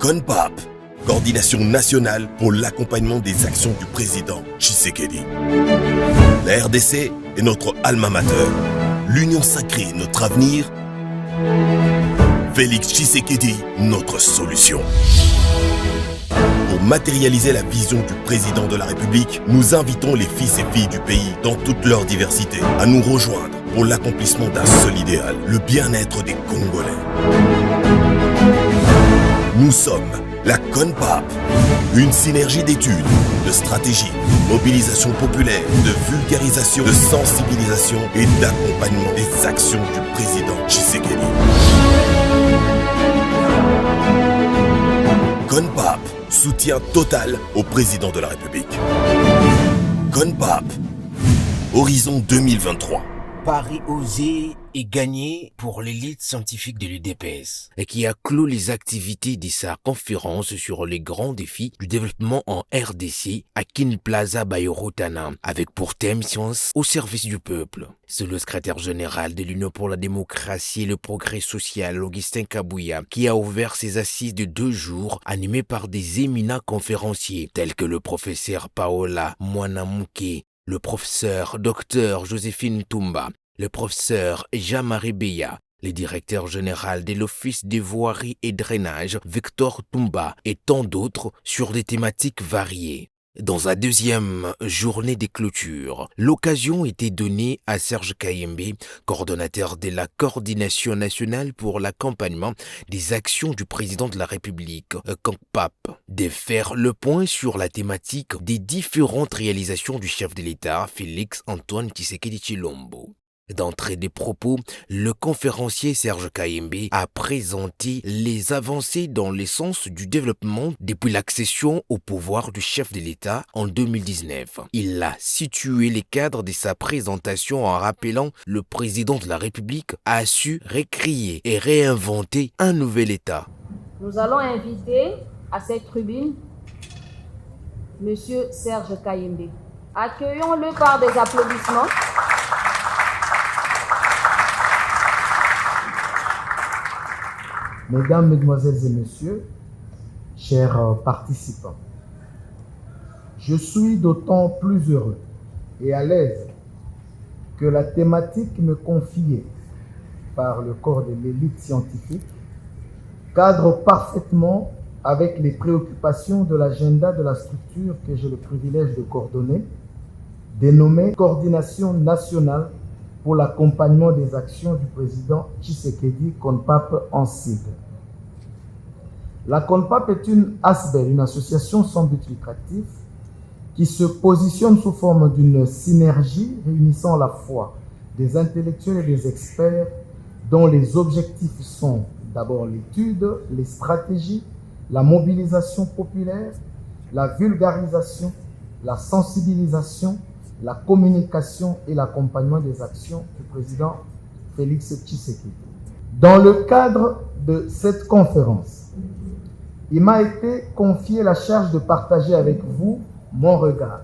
CONPAP, Coordination nationale pour l'accompagnement des actions du président Tshisekedi. La RDC est notre alma mater, l'union sacrée est notre avenir, Félix Tshisekedi, notre solution. Pour matérialiser la vision du président de la République, nous invitons les fils et filles du pays dans toute leur diversité à nous rejoindre pour l'accomplissement d'un seul idéal, le bien-être des Congolais. Nous sommes la CONPAP, une synergie d'études, de stratégie, mobilisation populaire, de vulgarisation, de sensibilisation et d'accompagnement des actions du président Tshisekedi. CONPAP, soutien total au président de la République. CONPAP, Horizon 2023. Paris osé et gagné pour l'élite scientifique de l'UDPS et qui a clos les activités de sa conférence sur les grands défis du développement en RDC à Kin Plaza Bayorotana avec pour thème Science au service du peuple. C'est le secrétaire général de l'Union pour la démocratie et le progrès social, Augustin Kabouya, qui a ouvert ses assises de 2 jours animées par des éminents conférenciers tels que le professeur Paola Mwanamouke, le professeur Dr Joséphine Toumba, le professeur Jean-Marie Beya, le directeur général de l'Office des voiries et drainage Victor Toumba et tant d'autres sur des thématiques variées. Dans sa 2e journée de clôture, l'occasion était donnée à Serge Kayembe, coordonnateur de la Coordination nationale pour l'accompagnement des actions du président de la République, CONPAP, de faire le point sur la thématique des différentes réalisations du chef de l'État, Félix Antoine Tshisekedi Tshilombo. D'entrée des propos, le conférencier Serge Kayembe a présenté les avancées dans le sens du développement depuis l'accession au pouvoir du chef de l'État en 2019. Il a situé les cadres de sa présentation en rappelant le président de la République a su recréer et réinventer un nouvel État. Nous allons inviter à cette tribune M. Serge Kayembe. Accueillons-le par des applaudissements. Mesdames, Mesdemoiselles et Messieurs, chers participants, je suis d'autant plus heureux et à l'aise que la thématique me confiée par le corps de l'élite scientifique cadre parfaitement avec les préoccupations de l'agenda de la structure que j'ai le privilège de coordonner, dénommée Coordination nationale pour l'accompagnement des actions du président Tshisekedi, CONPAP en sigle. La CONPAP est une ASBEL, une association sans but lucratif, qui se positionne sous forme d'une synergie réunissant à la fois des intellectuels et des experts dont les objectifs sont d'abord l'étude, les stratégies, la mobilisation populaire, la vulgarisation, la sensibilisation, la communication et l'accompagnement des actions du président Félix Tshisekedi. Dans le cadre de cette conférence, il m'a été confié la charge de partager avec vous mon regard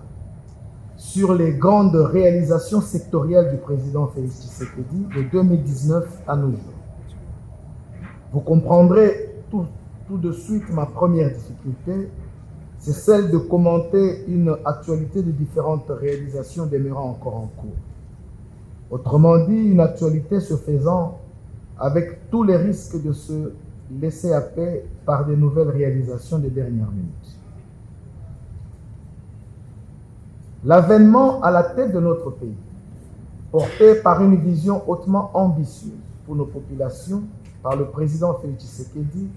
sur les grandes réalisations sectorielles du président Félix Tshisekedi de 2019 à nos jours. Vous comprendrez tout de suite ma première difficulté, c'est celle de commenter une actualité de différentes réalisations demeurant encore en cours. Autrement dit, une actualité se faisant avec tous les risques de se laisser happer par des nouvelles réalisations des dernières minutes. L'avènement à la tête de notre pays, porté par une vision hautement ambitieuse pour nos populations, par le président Félix Tshisekedi,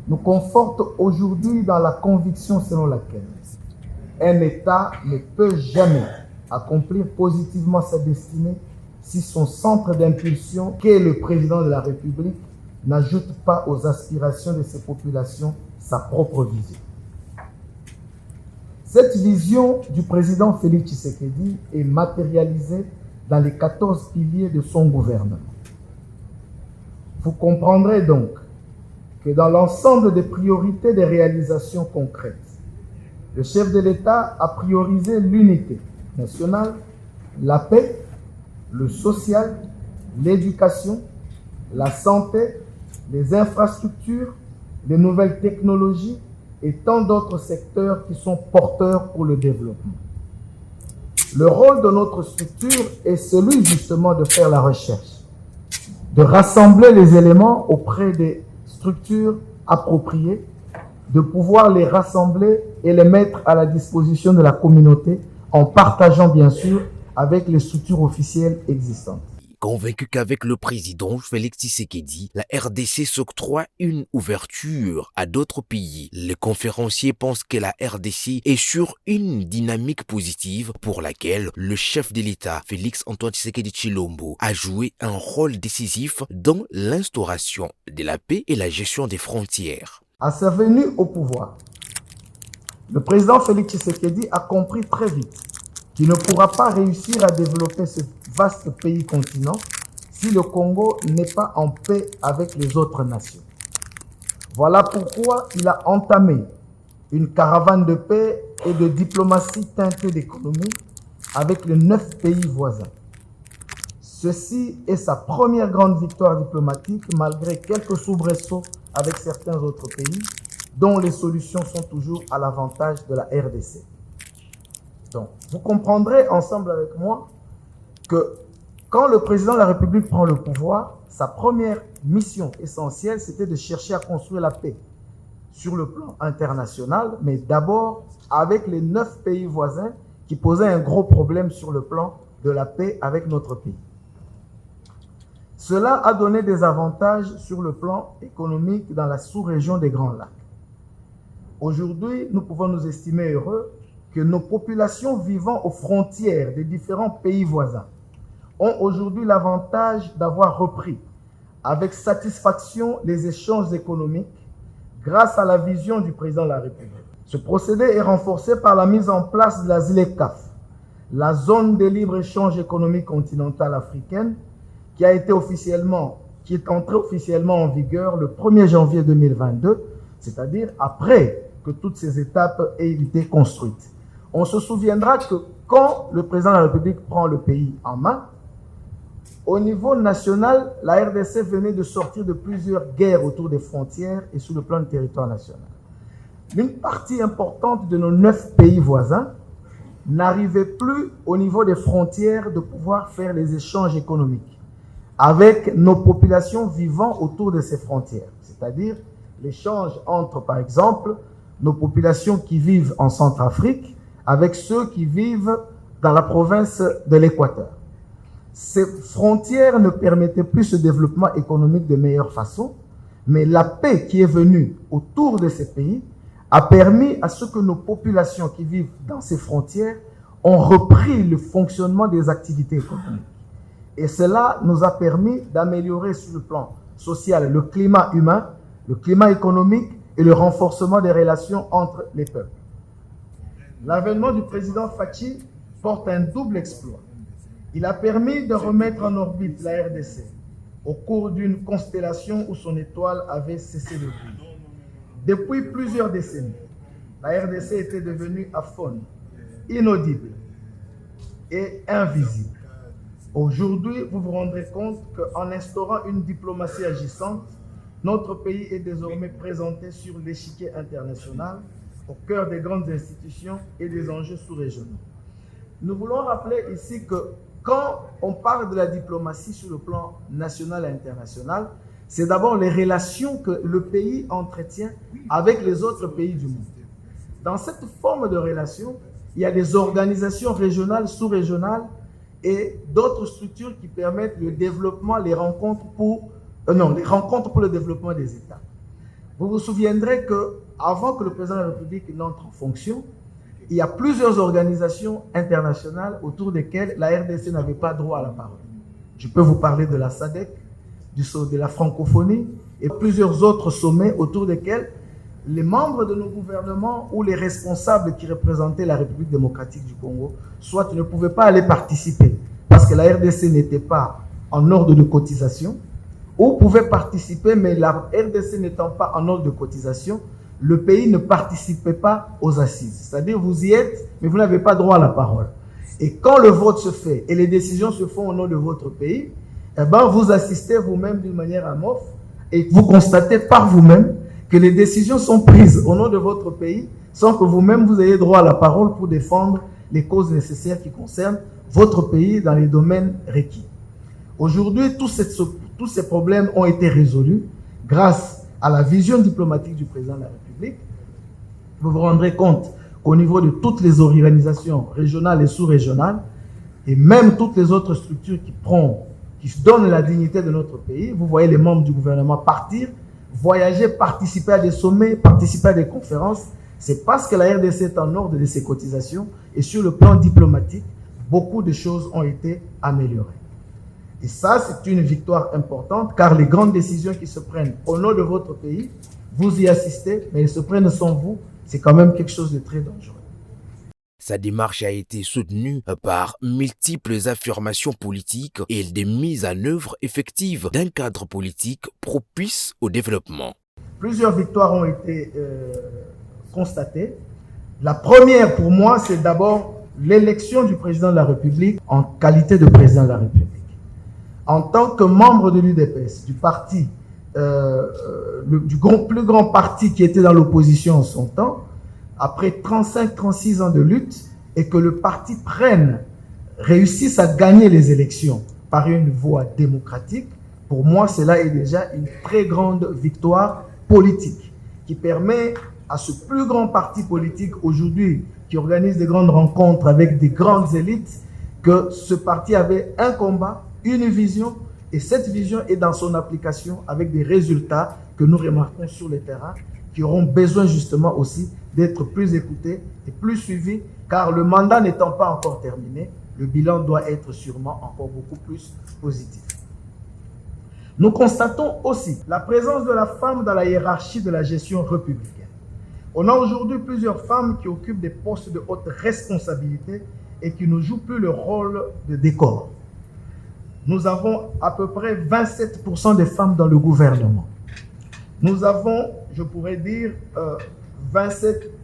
nous conforte aujourd'hui dans la conviction selon laquelle un État ne peut jamais accomplir positivement sa destinée si son centre d'impulsion, qu'est le président de la République, n'ajoute pas aux aspirations de ses populations sa propre vision. Cette vision du président Félix Tshisekedi est matérialisée dans les 14 piliers de son gouvernement. Vous comprendrez donc que dans l'ensemble des priorités des réalisations concrètes, le chef de l'État a priorisé l'unité nationale, la paix, le social, l'éducation, la santé, les infrastructures, les nouvelles technologies et tant d'autres secteurs qui sont porteurs pour le développement. Le rôle de notre structure est celui justement de faire la recherche, de rassembler les éléments auprès des structures appropriées, de pouvoir les rassembler et les mettre à la disposition de la communauté en partageant bien sûr avec les structures officielles existantes. Convaincu qu'avec le président Félix Tshisekedi, la RDC s'octroie une ouverture à d'autres pays, les conférenciers pensent que la RDC est sur une dynamique positive pour laquelle le chef de l'État, Félix Antoine Tshisekedi Tshilombo, a joué un rôle décisif dans l'instauration de la paix et la gestion des frontières. À sa venue au pouvoir, le président Félix Tshisekedi a compris très vite qu'il ne pourra pas réussir à développer ce vaste pays-continent si le Congo n'est pas en paix avec les autres nations. Voilà pourquoi il a entamé une caravane de paix et de diplomatie teintée d'économie avec les 9 pays voisins. Ceci est sa première grande victoire diplomatique malgré quelques soubresauts avec certains autres pays dont les solutions sont toujours à l'avantage de la RDC. Donc, vous comprendrez ensemble avec moi que quand le président de la République prend le pouvoir, sa première mission essentielle, c'était de chercher à construire la paix sur le plan international, mais d'abord avec les 9 pays voisins qui posaient un gros problème sur le plan de la paix avec notre pays. Cela a donné des avantages sur le plan économique dans la sous-région des Grands Lacs. Aujourd'hui, nous pouvons nous estimer heureux que nos populations vivant aux frontières des différents pays voisins ont aujourd'hui l'avantage d'avoir repris avec satisfaction les échanges économiques grâce à la vision du président de la République. Ce procédé est renforcé par la mise en place de la ZLECAf, la zone de libre-échange économique continentale africaine, qui est entrée officiellement en vigueur le 1er janvier 2022, c'est-à-dire après que toutes ces étapes aient été construites. On se souviendra que quand le président de la République prend le pays en main, au niveau national, la RDC venait de sortir de plusieurs guerres autour des frontières et sur le plan du territoire national. Une partie importante de nos 9 pays voisins n'arrivait plus au niveau des frontières de pouvoir faire les échanges économiques avec nos populations vivant autour de ces frontières, c'est-à-dire l'échange entre, par exemple, nos populations qui vivent en Centrafrique avec ceux qui vivent dans la province de l'Équateur. Ces frontières ne permettaient plus ce développement économique de meilleure façon, mais la paix qui est venue autour de ces pays a permis à ce que nos populations qui vivent dans ces frontières ont repris le fonctionnement des activités économiques. Et cela nous a permis d'améliorer sur le plan social le climat humain, le climat économique et le renforcement des relations entre les peuples. L'avènement du président Fachi porte un double exploit. Il a permis de remettre en orbite la RDC au cours d'une constellation où son étoile avait cessé de briller. Depuis plusieurs décennies, la RDC était devenue aphone, inaudible et invisible. Aujourd'hui, vous vous rendrez compte qu'en instaurant une diplomatie agissante, notre pays est désormais présenté sur l'échiquier international, au cœur des grandes institutions et des enjeux sous-régionaux. Nous voulons rappeler ici que quand on parle de la diplomatie sur le plan national et international, c'est d'abord les relations que le pays entretient avec les autres pays du monde. Dans cette forme de relation, il y a des organisations régionales, sous-régionales et d'autres structures qui permettent le développement, les rencontres pour le développement des États. Vous vous souviendrez qu'avant que le président de la République n'entre en fonction, il y a plusieurs organisations internationales autour desquelles la RDC n'avait pas droit à la parole. Je peux vous parler de la SADC, de la francophonie et plusieurs autres sommets autour desquels les membres de nos gouvernements ou les responsables qui représentaient la République démocratique du Congo, soit ne pouvaient pas aller participer parce que la RDC n'était pas en ordre de cotisation, ou pouvaient participer, mais la RDC n'étant pas en ordre de cotisation, le pays ne participait pas aux assises. C'est-à-dire, vous y êtes, mais vous n'avez pas droit à la parole. Et quand le vote se fait et les décisions se font au nom de votre pays, eh ben, vous assistez vous-même d'une manière amorphe et vous constatez par vous-même que les décisions sont prises au nom de votre pays sans que vous-même vous ayez droit à la parole pour défendre les causes nécessaires qui concernent votre pays dans les domaines requis. Aujourd'hui, tous ces problèmes ont été résolus grâce à la vision diplomatique du président de la République. Vous vous rendrez compte qu'au niveau de toutes les organisations régionales et sous-régionales, et même toutes les autres structures qui donnent la dignité de notre pays, vous voyez les membres du gouvernement partir, voyager, participer à des sommets, participer à des conférences. C'est parce que la RDC est en ordre de ses cotisations et sur le plan diplomatique, beaucoup de choses ont été améliorées. Et ça, c'est une victoire importante car les grandes décisions qui se prennent au nom de votre pays, vous y assistez, mais elles se prennent sans vous. C'est quand même quelque chose de très dangereux. Sa démarche a été soutenue par multiples affirmations politiques et des mises en œuvre effectives d'un cadre politique propice au développement. Plusieurs victoires ont été constatées. La première pour moi, c'est d'abord l'élection du président de la République en qualité de président de la République. En tant que membre de l'UDPS, du parti, plus grand parti qui était dans l'opposition en son temps, après 35-36 ans de lutte, et que le parti réussisse à gagner les élections par une voie démocratique, pour moi, cela est déjà une très grande victoire politique qui permet à ce plus grand parti politique aujourd'hui qui organise des grandes rencontres avec des grandes élites que ce parti avait un combat, une vision, et cette vision est dans son application avec des résultats que nous remarquons sur le terrain qui auront besoin justement aussi d'être plus écoutés et plus suivis car le mandat n'étant pas encore terminé, le bilan doit être sûrement encore beaucoup plus positif. Nous constatons aussi la présence de la femme dans la hiérarchie de la gestion républicaine. On a aujourd'hui plusieurs femmes qui occupent des postes de haute responsabilité et qui ne jouent plus le rôle de décor. Nous avons à peu près 27% de femmes dans le gouvernement. Nous avons, je pourrais dire,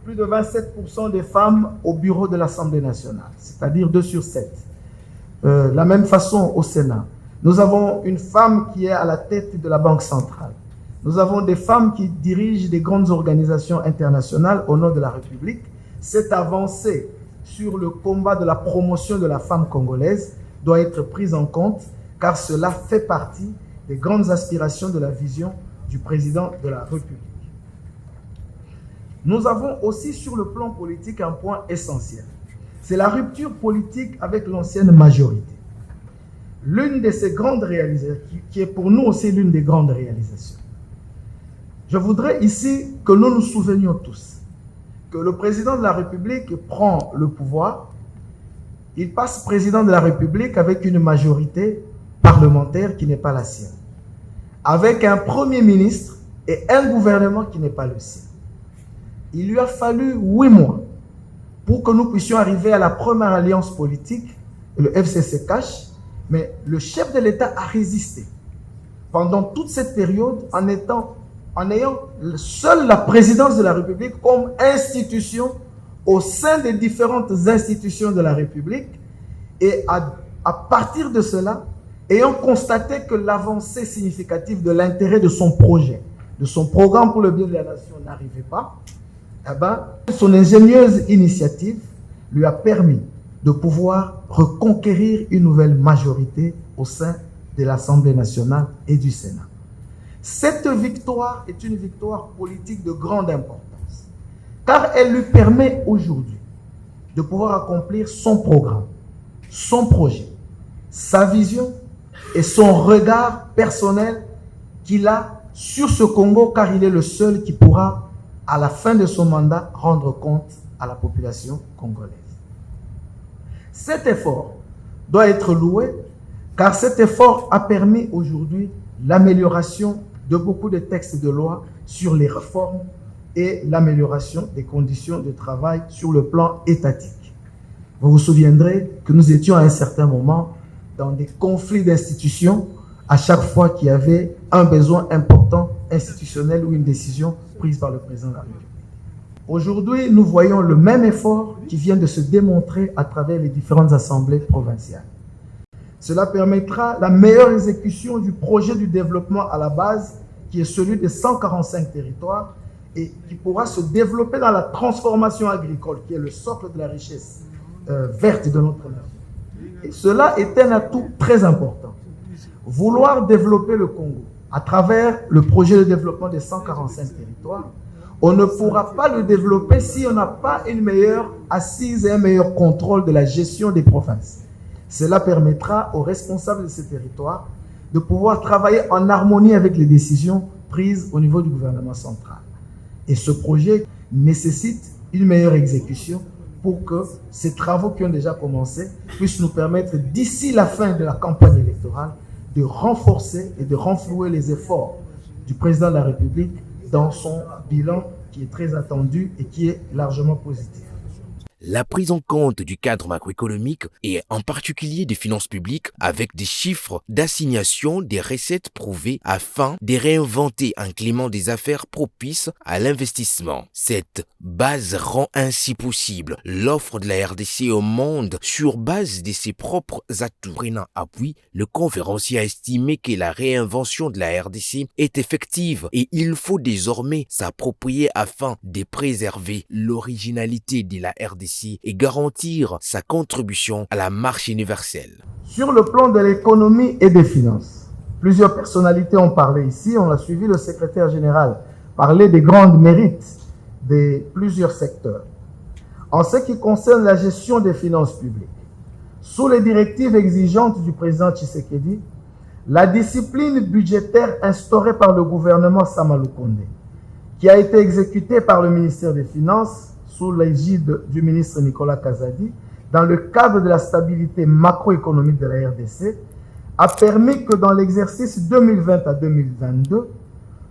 plus de 27% de femmes au bureau de l'Assemblée nationale, c'est-à-dire 2 sur 7. La même façon au Sénat. Nous avons une femme qui est à la tête de la Banque centrale. Nous avons des femmes qui dirigent des grandes organisations internationales au nom de la République. Cette avancée sur le combat de la promotion de la femme congolaise doit être prise en compte car cela fait partie des grandes aspirations de la vision du président de la République. Nous avons aussi sur le plan politique un point essentiel. C'est la rupture politique avec l'ancienne majorité. L'une de ces grandes réalisations, qui est pour nous aussi l'une des grandes réalisations. Je voudrais ici que nous nous souvenions tous que le président de la République prend le pouvoir, il passe président de la République avec une majorité parlementaire qui n'est pas la sienne, avec un premier ministre et un gouvernement qui n'est pas le sien. Il lui a fallu 8 mois pour que nous puissions arriver à la première alliance politique, le FCC cache, mais le chef de l'État a résisté pendant toute cette période en ayant seule la présidence de la République comme institution au sein des différentes institutions de la République et à partir de cela, ayant constaté que l'avancée significative de l'intérêt de son projet, de son programme pour le bien de la nation n'arrivait pas, son ingénieuse initiative lui a permis de pouvoir reconquérir une nouvelle majorité au sein de l'Assemblée nationale et du Sénat. Cette victoire est une victoire politique de grande importance, car elle lui permet aujourd'hui de pouvoir accomplir son programme, son projet, sa vision et son regard personnel qu'il a sur ce Congo, car il est le seul qui pourra, à la fin de son mandat, rendre compte à la population congolaise. Cet effort doit être loué, car cet effort a permis aujourd'hui l'amélioration de beaucoup de textes de loi sur les réformes et l'amélioration des conditions de travail sur le plan étatique. Vous vous souviendrez que nous étions à un certain moment dans des conflits d'institutions à chaque fois qu'il y avait un besoin important institutionnel ou une décision prise par le président de la République. Aujourd'hui, nous voyons le même effort qui vient de se démontrer à travers les différentes assemblées provinciales. Cela permettra la meilleure exécution du projet du développement à la base qui est celui des 145 territoires et qui pourra se développer dans la transformation agricole, qui est le socle de la richesse verte de notre nation. Et cela est un atout très important. Vouloir développer le Congo à travers le projet de développement des 145 territoires, on ne pourra pas le développer si on n'a pas une meilleure assise et un meilleur contrôle de la gestion des provinces. Cela permettra aux responsables de ces territoires de pouvoir travailler en harmonie avec les décisions prises au niveau du gouvernement central. Et ce projet nécessite une meilleure exécution pour que ces travaux qui ont déjà commencé puissent nous permettre, d'ici la fin de la campagne électorale, de renforcer et de renflouer les efforts du président de la République dans son bilan qui est très attendu et qui est largement positif. La prise en compte du cadre macroéconomique et en particulier des finances publiques avec des chiffres d'assignation des recettes prouvées afin de réinventer un climat des affaires propice à l'investissement. Cette base rend ainsi possible l'offre de la RDC au monde sur base de ses propres atouts. Prenant appui, le conférencier a estimé que la réinvention de la RDC est effective et il faut désormais s'approprier afin de préserver l'originalité de la RDC et garantir sa contribution à la marche universelle. Sur le plan de l'économie et des finances, plusieurs personnalités ont parlé ici. On a suivi le secrétaire général parler des grands mérites de plusieurs secteurs. En ce qui concerne la gestion des finances publiques, sous les directives exigeantes du président Tshisekedi, la discipline budgétaire instaurée par le gouvernement Sama Lukonde, qui a été exécutée par le ministère des Finances, sous l'égide du ministre Nicolas Kazadi, dans le cadre de la stabilité macroéconomique de la RDC, a permis que dans l'exercice 2020 à 2022,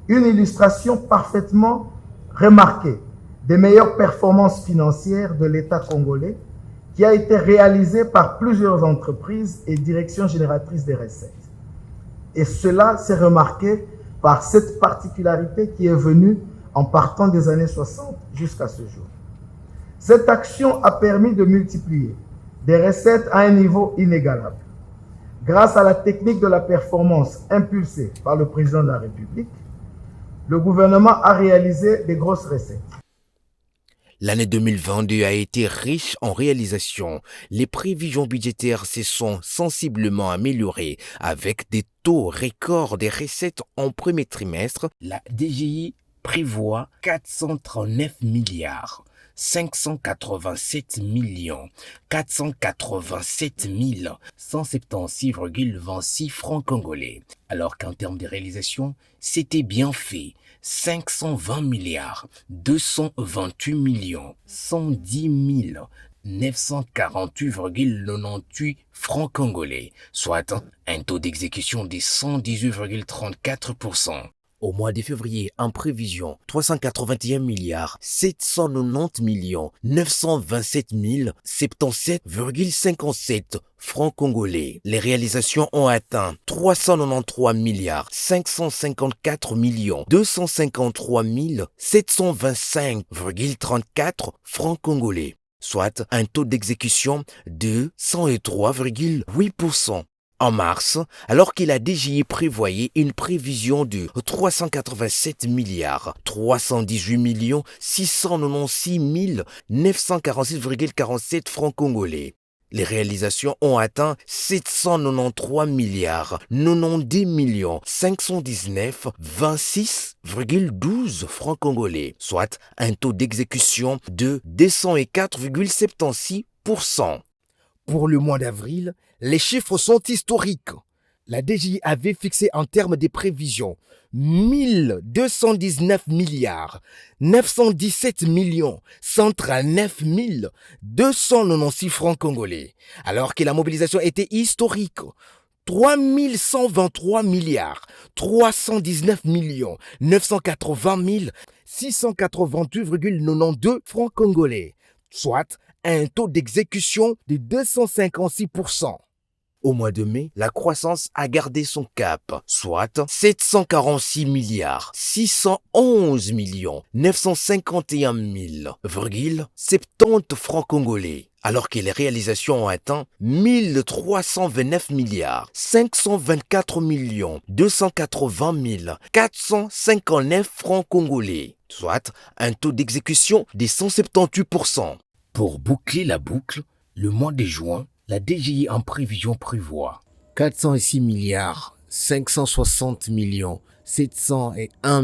une illustration parfaitement remarquée des meilleures performances financières de l'État congolais qui a été réalisée par plusieurs entreprises et directions génératrices des recettes. Et cela s'est remarqué par cette particularité qui est venue en partant des années 60 jusqu'à ce jour. Cette action a permis de multiplier des recettes à un niveau inégalable. Grâce à la technique de la performance impulsée par le président de la République, le gouvernement a réalisé des grosses recettes. L'année 2022 a été riche en réalisations. Les prévisions budgétaires se sont sensiblement améliorées avec des taux records des recettes en premier trimestre. La DGI prévoit 439 milliards. 587 487 176,26 francs congolais. Alors qu'en termes de réalisation, c'était bien fait. 520 milliards 228 110 948,98 francs congolais, soit un taux d'exécution de 118,34%. Au mois de février, en prévision, 381 milliards 790 927 77,57 francs congolais. Les réalisations ont atteint 393 milliards 554 253 725,34 francs congolais, soit un taux d'exécution de 103,8%. En mars, alors que la DGI prévoyait une prévision de 387 milliards 318 696 946,47 francs congolais. Les réalisations ont atteint 793 milliards 90 519 26,12 francs congolais, soit un taux d'exécution de 204,76%. Pour le mois d'avril, les chiffres sont historiques. La DGI avait fixé en termes de prévisions 1219 milliards 917 139 296 francs congolais, alors que la mobilisation était historique. 3123 milliards 319 980 688,92 francs congolais, soit un taux d'exécution de 256%. Au mois de mai, la croissance a gardé son cap, soit 746 milliards 611 951 070 francs congolais, alors que les réalisations ont atteint 1329 milliards 524 millions 280 459 francs congolais, soit un taux d'exécution de 178%. Pour boucler la boucle, le mois de juin, la DGI en prévision prévoit 406 milliards 560 millions 701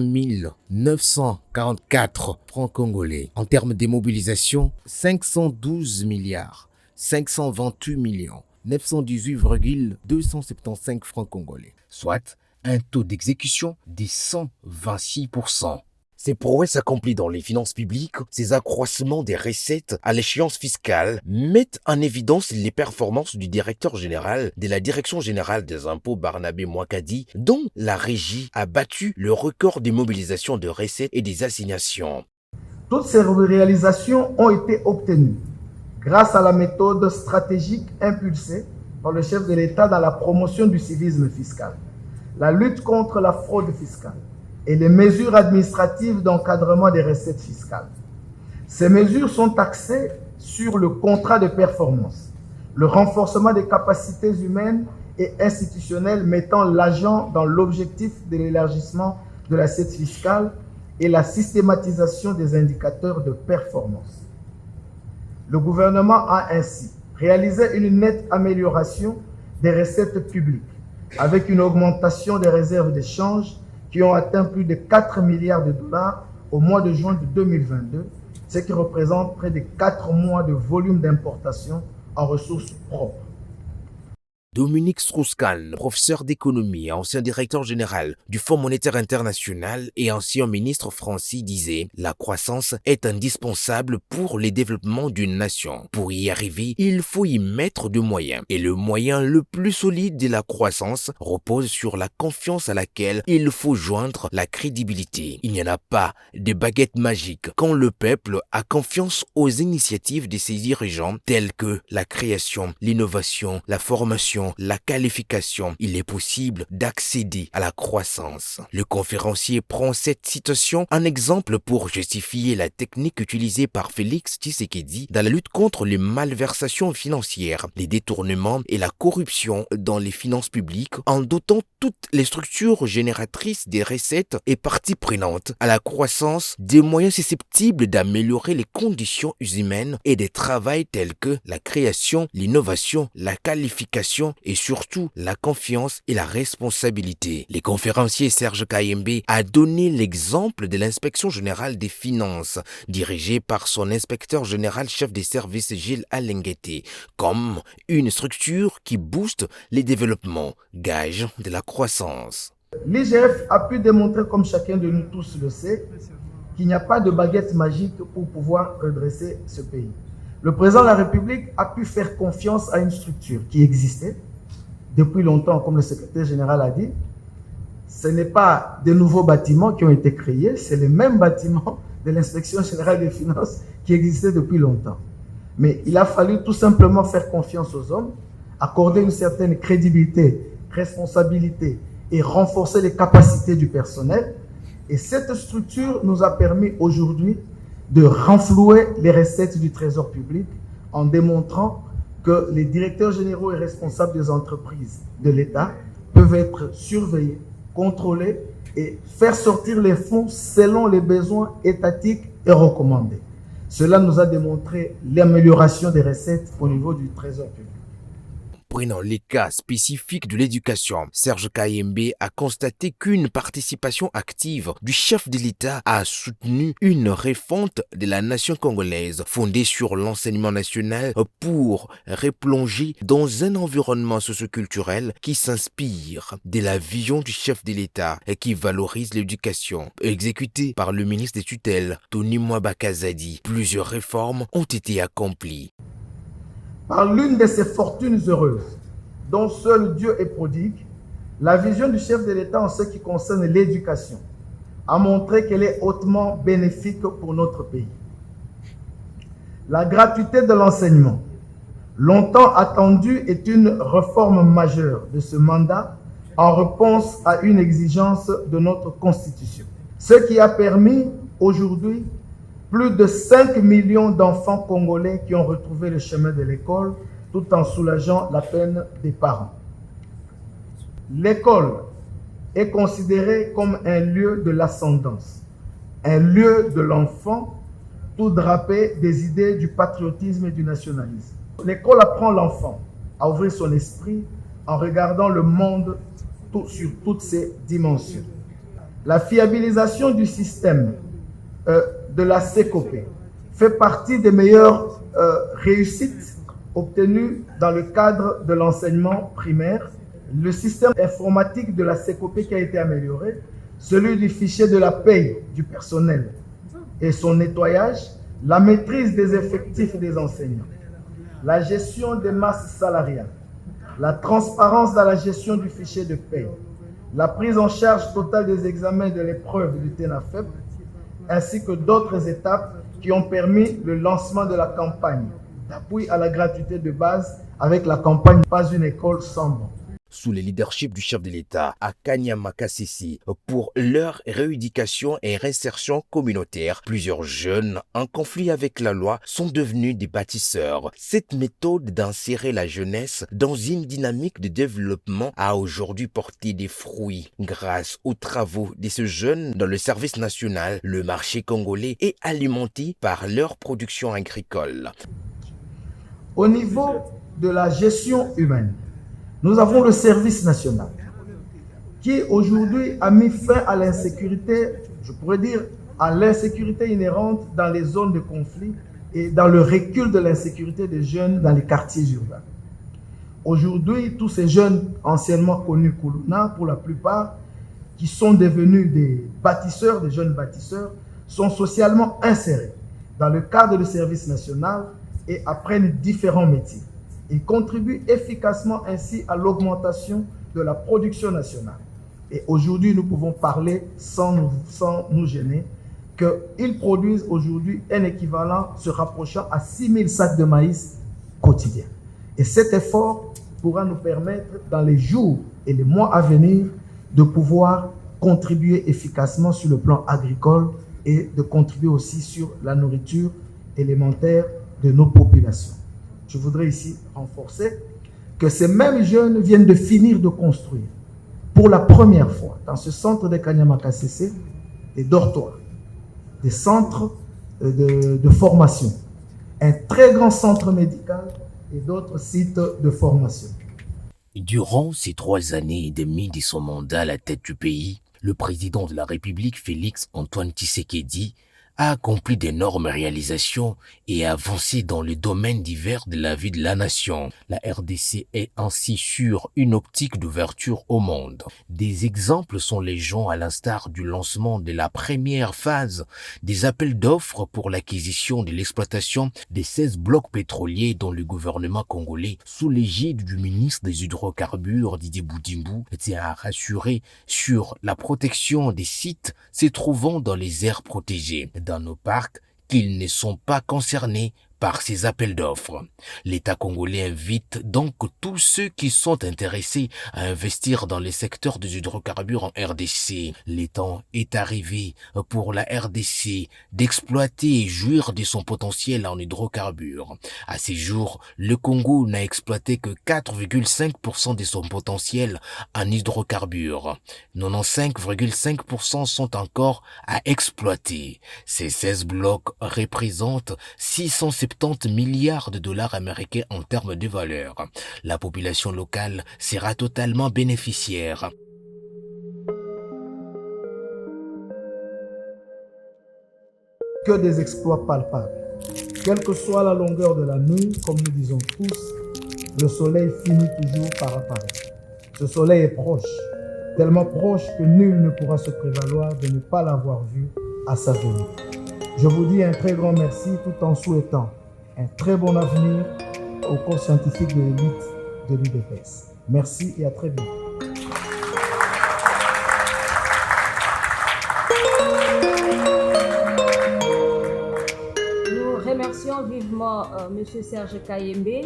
944 francs congolais. En termes de mobilisation, 512 milliards 528 millions 918,275 francs congolais, soit un taux d'exécution de 126%. Ces prouesses accomplies dans les finances publiques, ces accroissements des recettes à l'échéance fiscale mettent en évidence les performances du directeur général de la Direction générale des impôts Barnabé Mwakadi, dont la régie a battu le record des mobilisations de recettes et des assignations. Toutes ces réalisations ont été obtenues grâce à la méthode stratégique impulsée par le chef de l'État dans la promotion du civisme fiscal, la lutte contre la fraude fiscale et les mesures administratives d'encadrement des recettes fiscales. Ces mesures sont axées sur le contrat de performance, le renforcement des capacités humaines et institutionnelles mettant l'agent dans l'objectif de l'élargissement de l'assiette fiscale et la systématisation des indicateurs de performance. Le gouvernement a ainsi réalisé une nette amélioration des recettes publiques avec une augmentation des réserves d'échange qui ont atteint plus de 4 milliards de dollars au mois de juin de 2022, ce qui représente près de 4 mois de volume d'importation en ressources propres. Dominique Strauss-Kahn, professeur d'économie, ancien directeur général du Fonds monétaire international et ancien ministre français, disait « La croissance est indispensable pour le développement d'une nation. Pour y arriver, il faut y mettre des moyens. Et le moyen le plus solide de la croissance repose sur la confiance à laquelle il faut joindre la crédibilité. Il n'y en a pas de baguette magique quand le peuple a confiance aux initiatives de ses dirigeants telles que la création, l'innovation, la formation, la qualification, il est possible d'accéder à la croissance. Le conférencier prend cette citation en exemple pour justifier la technique utilisée par Félix Tshisekedi dans la lutte contre les malversations financières, les détournements et la corruption dans les finances publiques, en dotant toutes les structures génératrices des recettes et parties prenantes à la croissance des moyens susceptibles d'améliorer les conditions humaines et des travails tels que la création, l'innovation, la qualification et surtout la confiance et la responsabilité. Le conférencier Serge Kayembe a donné l'exemple de l'inspection générale des finances, dirigée par son inspecteur général chef des services Gilles Alenguete, comme une structure qui booste les développements, gage de la croissance. L'IGF a pu démontrer, comme chacun de nous tous le sait, qu'il n'y a pas de baguette magique pour pouvoir redresser ce pays. Le président de la République a pu faire confiance à une structure qui existait depuis longtemps, comme le secrétaire général a dit. Ce n'est pas de nouveaux bâtiments qui ont été créés, c'est les mêmes bâtiments de l'inspection générale des finances qui existaient depuis longtemps. Mais il a fallu tout simplement faire confiance aux hommes, accorder une certaine crédibilité, responsabilité et renforcer les capacités du personnel. Et cette structure nous a permis aujourd'hui de renflouer les recettes du Trésor public en démontrant que les directeurs généraux et responsables des entreprises de l'État peuvent être surveillés, contrôlés et faire sortir les fonds selon les besoins étatiques et recommandés. Cela nous a démontré l'amélioration des recettes au niveau du Trésor public. Prenant les cas spécifiques de l'éducation, Serge Kayembe a constaté qu'une participation active du chef de l'État a soutenu une refonte de la nation congolaise fondée sur l'enseignement national pour replonger dans un environnement socioculturel qui s'inspire de la vision du chef de l'État et qui valorise l'éducation. Exécutée par le ministre des tutelles, Tony Mwabakazadi, plusieurs réformes ont été accomplies. Par l'une de ces fortunes heureuses, dont seul Dieu est prodigue, la vision du chef de l'État en ce qui concerne l'éducation a montré qu'elle est hautement bénéfique pour notre pays. La gratuité de l'enseignement, longtemps attendue, est une réforme majeure de ce mandat en réponse à une exigence de notre Constitution. Ce qui a permis aujourd'hui Plus de 5 millions d'enfants congolais qui ont retrouvé le chemin de l'école tout en soulageant la peine des parents. L'école est considérée comme un lieu de l'ascendance, un lieu de l'enfant, tout drapé des idées du patriotisme et du nationalisme. L'école apprend l'enfant à ouvrir son esprit en regardant le monde sur toutes ses dimensions. La fiabilisation du système de la CECOP fait partie des meilleures réussites obtenues dans le cadre de l'enseignement primaire. Le système informatique de la CECOP qui a été amélioré, celui du fichier de la paye du personnel et son nettoyage, la maîtrise des effectifs des enseignants, la gestion des masses salariales, la transparence dans la gestion du fichier de paye, la prise en charge totale des examens et de l'épreuve du TENAFEP, ainsi que d'autres étapes qui ont permis le lancement de la campagne d'appui à la gratuité de base avec la campagne Pas une école sans banc. Sous le leadership du chef de l'État à Kanyama Kasese, pour leur rééducation et réinsertion communautaire, plusieurs jeunes en conflit avec la loi sont devenus des bâtisseurs. Cette méthode d'insérer la jeunesse dans une dynamique de développement a aujourd'hui porté des fruits. Grâce aux travaux de ces jeunes dans le service national, le marché congolais est alimenté par leur production agricole. Au niveau de la gestion humaine, nous avons le service national qui aujourd'hui a mis fin à l'insécurité, je pourrais dire à l'insécurité inhérente dans les zones de conflit et dans le recul de l'insécurité des jeunes dans les quartiers urbains. Aujourd'hui, tous ces jeunes anciennement connus Kuluna, pour la plupart, qui sont devenus des bâtisseurs, des jeunes bâtisseurs, sont socialement insérés dans le cadre du service national et apprennent différents métiers. Ils contribuent efficacement ainsi à l'augmentation de la production nationale. Et aujourd'hui, nous pouvons parler sans nous gêner qu'ils produisent aujourd'hui un équivalent se rapprochant à 6 000 sacs de maïs quotidiens. Et cet effort pourra nous permettre, dans les jours et les mois à venir, de pouvoir contribuer efficacement sur le plan agricole et de contribuer aussi sur la nourriture élémentaire de nos populations. Je voudrais ici renforcer que ces mêmes jeunes viennent de finir de construire pour la première fois dans ce centre de Kanyama Kasese des dortoirs, des centres de formation, un très grand centre médical et d'autres sites de formation. Durant ces 3 années et demie de son mandat à la tête du pays, le président de la République, Félix Antoine Tshisekedi, a accompli d'énormes réalisations et a avancé dans les domaines divers de la vie de la nation. La RDC est ainsi sur une optique d'ouverture au monde. Des exemples sont légion à l'instar du lancement de la première phase des appels d'offres pour l'acquisition de l'exploitation des 16 blocs pétroliers dont le gouvernement congolais, sous l'égide du ministre des Hydrocarbures Didier Boudimbu, tient à rassurer sur la protection des sites se trouvant dans les aires protégées dans nos parcs qu'ils ne sont pas concernés par ces appels d'offres. L'État congolais invite donc tous ceux qui sont intéressés à investir dans les secteurs des hydrocarbures en RDC. Le temps est arrivé pour la RDC d'exploiter et jouir de son potentiel en hydrocarbures. À ces jours, le Congo n'a exploité que 4,5% de son potentiel en hydrocarbures. 95,5% sont encore à exploiter. Ces 16 blocs représentent 670 milliards de dollars américains en termes de valeur. La population locale sera totalement bénéficiaire. Que des exploits palpables. Quelle que soit la longueur de la nuit, comme nous disons tous, le soleil finit toujours par apparaître. Ce soleil est proche, tellement proche que nul ne pourra se prévaloir de ne pas l'avoir vu à sa venue. Je vous dis un très grand merci tout en souhaitant un très bon avenir au corps scientifique de l'élite de l'UDPS. Merci et à très bientôt. Nous remercions vivement M. Serge Kayembe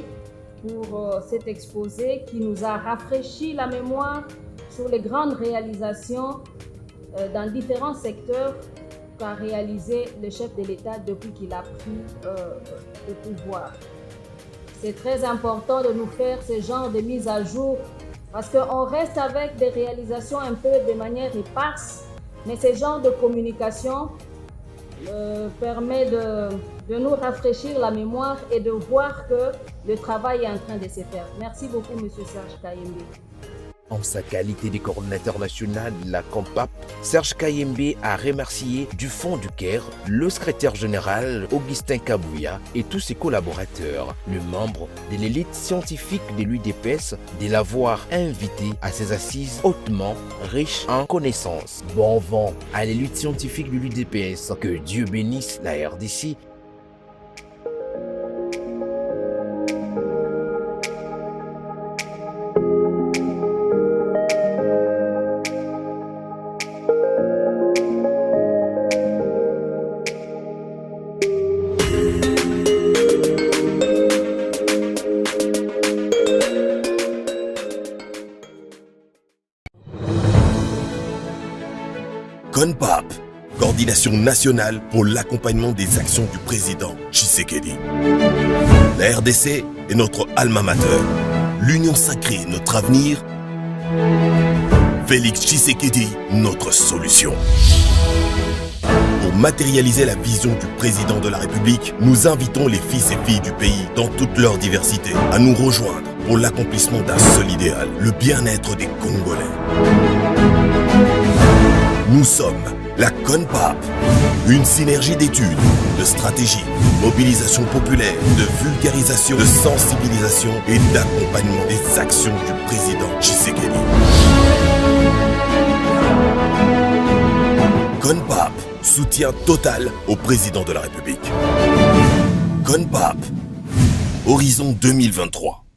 pour cet exposé qui nous a rafraîchi la mémoire sur les grandes réalisations dans différents secteurs qu'a réalisé le chef de l'État depuis qu'il a pris le pouvoir. C'est très important de nous faire ce genre de mise à jour parce qu'on reste avec des réalisations un peu de manière éparse, mais ce genre de communication permet de nous rafraîchir la mémoire et de voir que le travail est en train de se faire. Merci beaucoup, M. Serge Kayembe. En sa qualité de coordinateur national de la CONPAP, Serge Kayembe a remercié du fond du cœur le secrétaire général Augustin Kabouya et tous ses collaborateurs, le membre de l'élite scientifique de l'UDPS, de l'avoir invité à ces assises hautement riches en connaissances. Bon vent à l'élite scientifique de l'UDPS, que Dieu bénisse la RDC. CONPAP, Coordination nationale pour l'accompagnement des actions du président Tshisekedi. La RDC est notre alma mater. L'union sacrée, notre avenir. Félix Tshisekedi, notre solution. Pour matérialiser la vision du président de la République, nous invitons les fils et filles du pays, dans toute leur diversité, à nous rejoindre pour l'accomplissement d'un seul idéal, le bien-être des Congolais. Nous sommes la CONPAP, une synergie d'études, de stratégie, de mobilisation populaire, de vulgarisation, de sensibilisation et d'accompagnement des actions du président Tshisekedi. CONPAP, soutien total au président de la République. CONPAP, Horizon 2023.